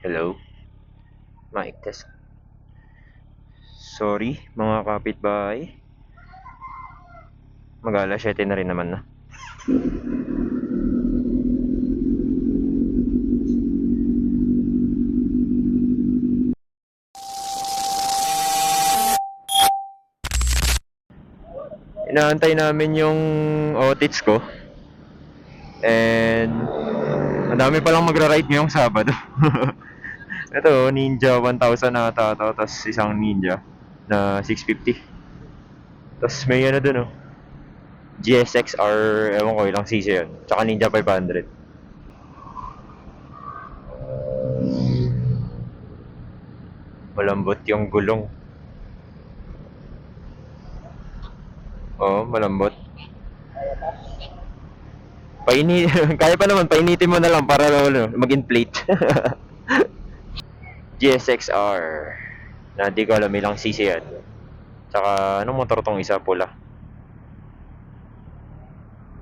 Hello? Mic test. Sorry, mga kapitbahay. Mag-alas 7 na rin naman na. Inaantay namin yung otits ko. And ang dami palang magra-ride ngayong Sabado. Ito, Ninja 1000 na ata ito. Tapos isang Ninja na 650. Tapos may ano dun, oh. GSX-R, ewan ko ilang cc yun. Tsaka Ninja 500. Malambot yung gulong. Oo, malambot. Kaya pa naman, painitin mo na lang para mag-inflate. GSX-R. Na di ko alam ilang cc yan. Tsaka, anong motor tong isa? Pula.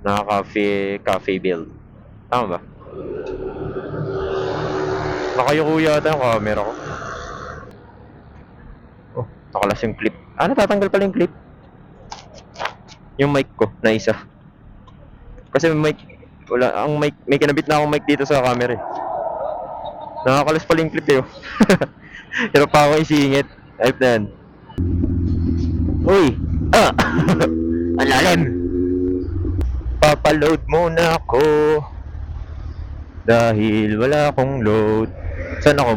Cafe build. Tama ba? Nakayuko yata yung camera ko. Oh, nakalas yung clip. Natatanggal pala yung clip. Yung mic ko, na isa. Kasi may mic, wala, ang mic, may kinabit na akong mic dito sa camera eh. Nakakalas pala yung clip eh. Hirap pa ako isingit. Ayop na yan. Uy! Ang lalim! Papaload muna ako. Dahil wala akong load. Saan ako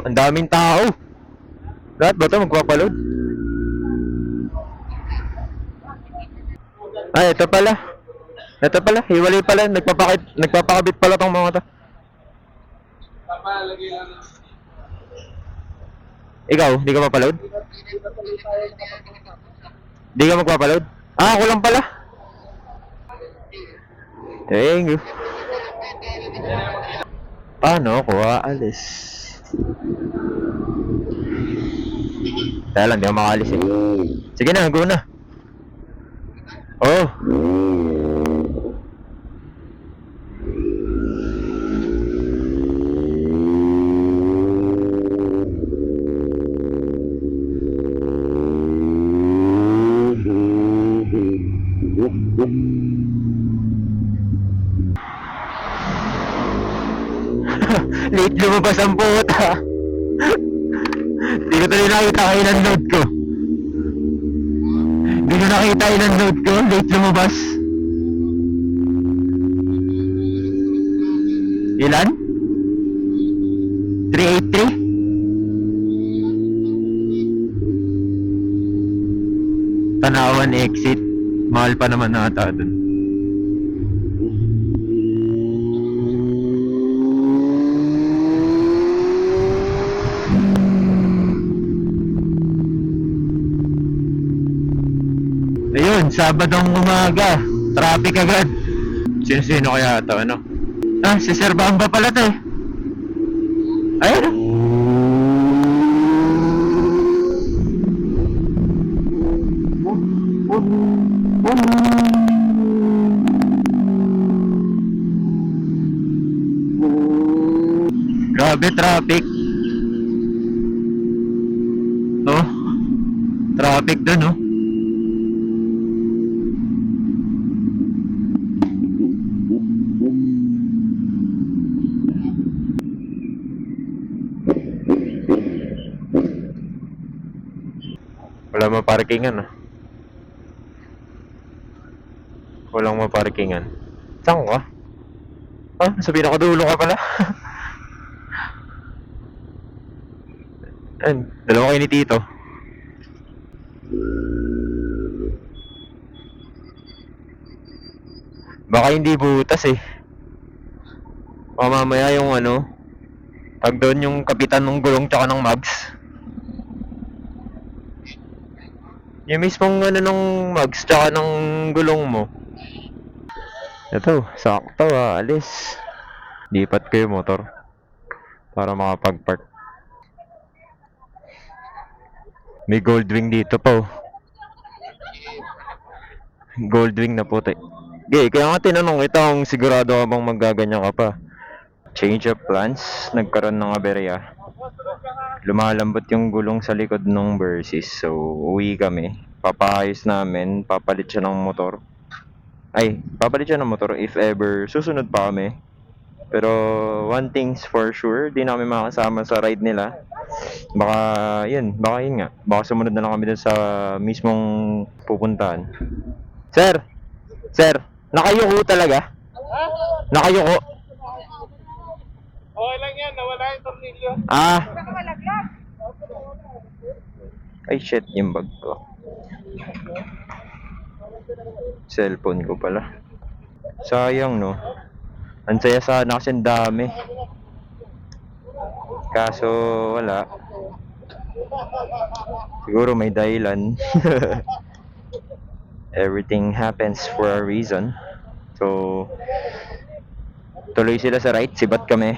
ang daming tao! Lahat ba ito magpapaload? Ito pala. Ito pala, hiwalay pala. Nagpapakabit pala tong mga to. Ikaw, di ka mapaload? Di ka magpapaload? Ako lang pala. Thank you. Paano ako aalis? Kaya lang, di ako makaalis eh. Sige na, go na. Oh. Late lumabas ang puta. Hindi ko tuloy nakita kayo ng load ko. Hindi ko nakita kayo ng load ko. Late lumabas. Ilan? 383? Tanawan exit. Mahal pa naman nata dun. Ayun, Sabadong umaga. Traffic agad. Sino kaya ito, ano? Si Sir Bamba pala to eh. Ayun. Grabe traffic. No? Traffic dun, no? Wala maparkingan ah. Walang maparkingan. Saan ka? Sa pinakadulo ka pala. Dalawa kayo ni Tito. Baka hindi butas eh. Baka mamaya yung ano, tag doon yung kapitan ng gulong tsaka ng mags. Yung mismong ano ng mags tsaka ng gulong mo. Ito, sakto alis. Lipat ko yung motor para makapag-park. May Goldwing dito pa oh. Goldwing na puti. Kaya nga tinanong itong sigurado ka bang maggaganyan ka pa. Change of plans, nagkaroon ng aberya. Lumalambot yung gulong sa likod ng Versys. So, uwi kami. Papaayos namin, papalit siya ng motor. Ay, papalit siya ng motor if ever susunod pa kami. Pero one thing's for sure, di na kami makasama sa ride nila. Baka yun nga. Baka sumunod na lang kami dun sa mismong pupuntahan. Sir! Sir! Nakayuko talaga? Nakayuko? Okay lang yan, nawala yung tornilyo. Ah! Ay shit, yung bag ko. Cellphone ko pala. Sayang no. Ang saya sana kasi ang dami. Kaso wala. Siguro may dahilan. Everything happens for a reason. So, tuloy sila sa right, sibat kami.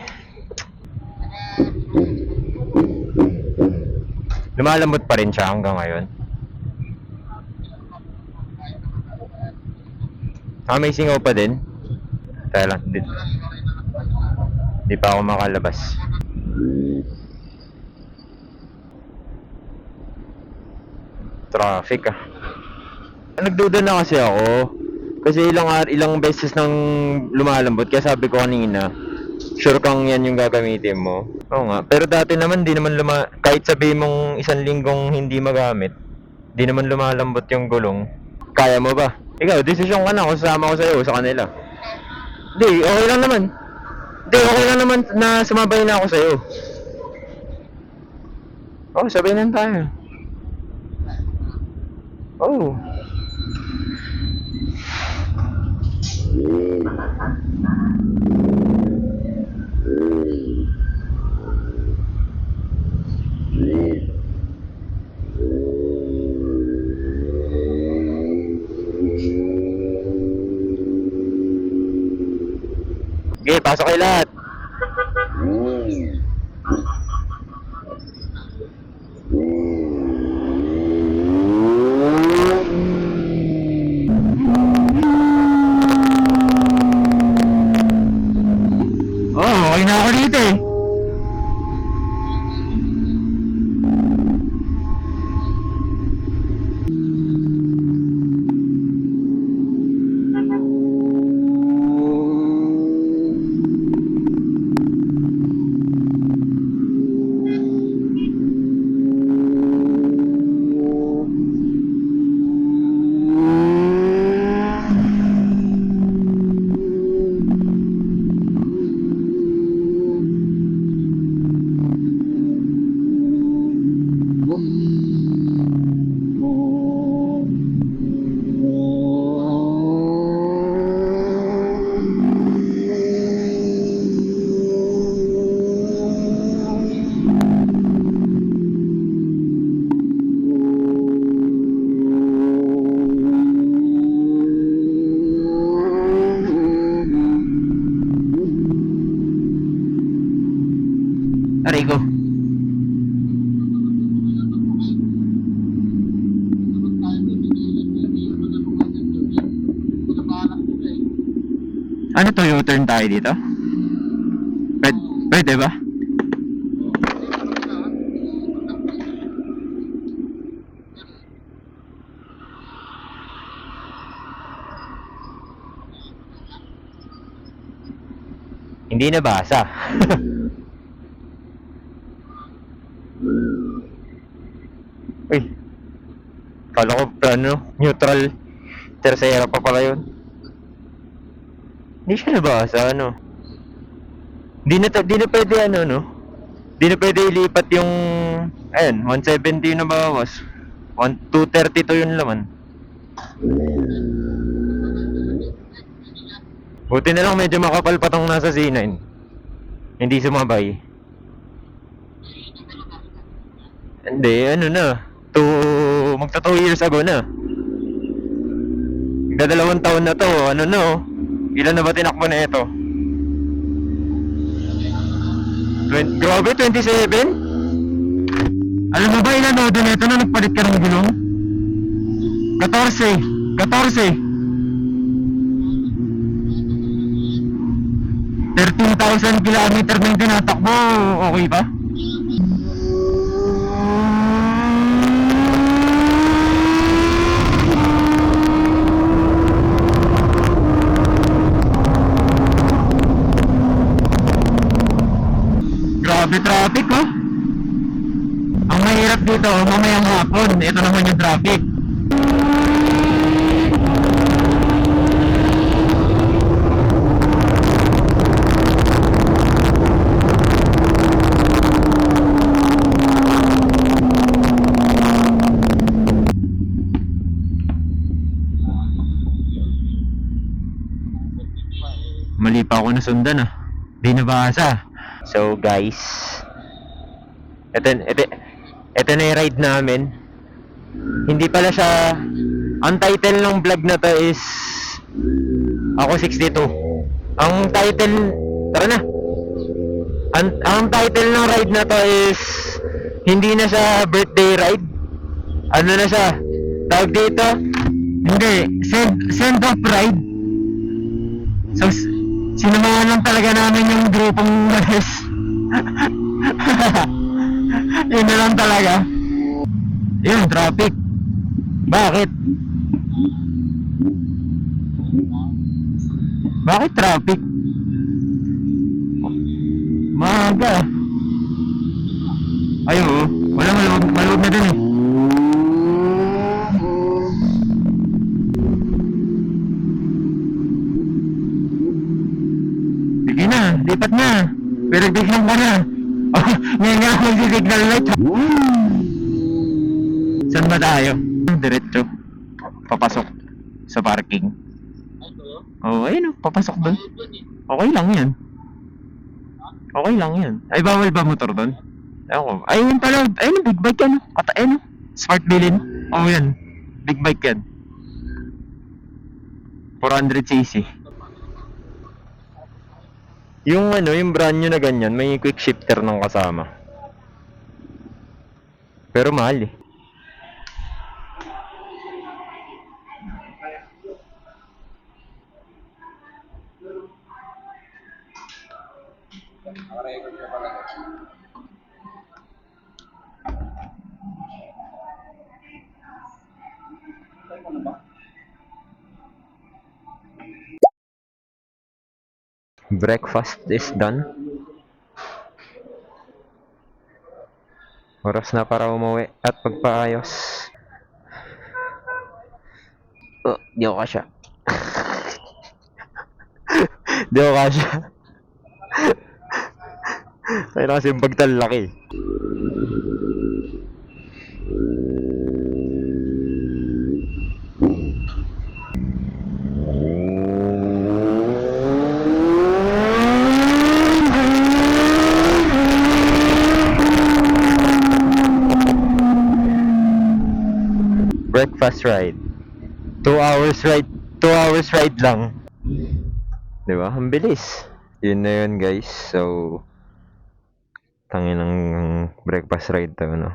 Lumalambot pa rin siya hanggang ngayon. May singaw pa din. Kaya lang, di pa ako makalabas. Traffic ah. Nagduda na kasi ako. Kasi ilang beses nang lumalambot. Kaya sabi ko kanina, sure kang yan yung gagamitin mo. Oo nga. Pero dati naman, di naman kahit sabihin mong isang linggong hindi magamit, di naman lumalambot yung gulong. Kaya mo ba? Ikaw, desisyon ka na kung sasama ko sa'yo o sa kanila. Hindi, okay lang naman. Hindi, okay lang naman na sumabay na ako sa'yo. Oo, sabay na tayo. Oo. Sige, pasok kayo lahat. Okay na ako dito eh. Aray ko. Ano to, U-turn tayo dito? Pwede ba? Hindi nabasa. Uy. Kala ko neutral. Tercera pa pala yun. Hindi siya nabasa, ano. Di na pwede no. Di na pwede ilipat yung, 170 na bawas. 232 yung laman. Buti na lang medyo makapal pa tong nasa C9. Hindi sumabay. Hindi, magta 2 years ago na. Dalawang taon na to, ilan na ba tinakbo na ito? Grabe, 27? Alam mo ba ilan nodo na ito na nagpalit ka ng gulong? 14. 13 1,000 kilometer na yung tinatakbo, okay pa? Grabe traffic, oh. Ang mahirap dito, mamayang hapon. Ito naman yung traffic. Mali pa ako nasundan, ah. Di nabasa. So guys, ito na yung ride namin. Hindi pala siya, ang title ng vlog na to is Ako 62. Ang title, tara na. Ang title ng ride na to is hindi na siya birthday ride. Ano na siya? Tawag dito? Hindi, send off ride. So, sinamahan lang talaga namin yung grupong guys. Yun na lang talaga. Yun, traffic. Bakit? Bakit traffic? Maaga. Ay, oo. Wala, maluwag na dun eh. Sige na, lipat na. Pero biglang ka na. Ngayon nga mag-signal light. Saan ba tayo? Diretso. Papasok sa parking. Oo, ayun o. Papasok doon. Okay lang yan. Okay lang yan. Ay, bawal ba motor doon? Ewan ko. Ayun pala. Ayun, big bike yan. Ayun o. Smart bilin. Oo yan. Big bike yan. 400cc. Yung ano, yung brand new na ganyan, may quick shifter ng kasama. Pero mahal eh. Breakfast is done. Oras na para umuwi at pagpaayos. Oh, di ako kasya. Di ako kasya. Kaya na kasi yung bagtal laki. Breakfast ride. 2 hours ride. 2 hours ride lang. Di ba? Ang bilis. Yun na yun guys. So, tangin ng breakfast ride to, no?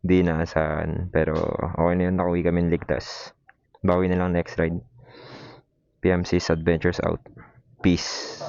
Di naasahan. Pero, okay na yun. Nakauwi kami ligtas. Bawi na lang next ride. PMC's Adventures out. Peace.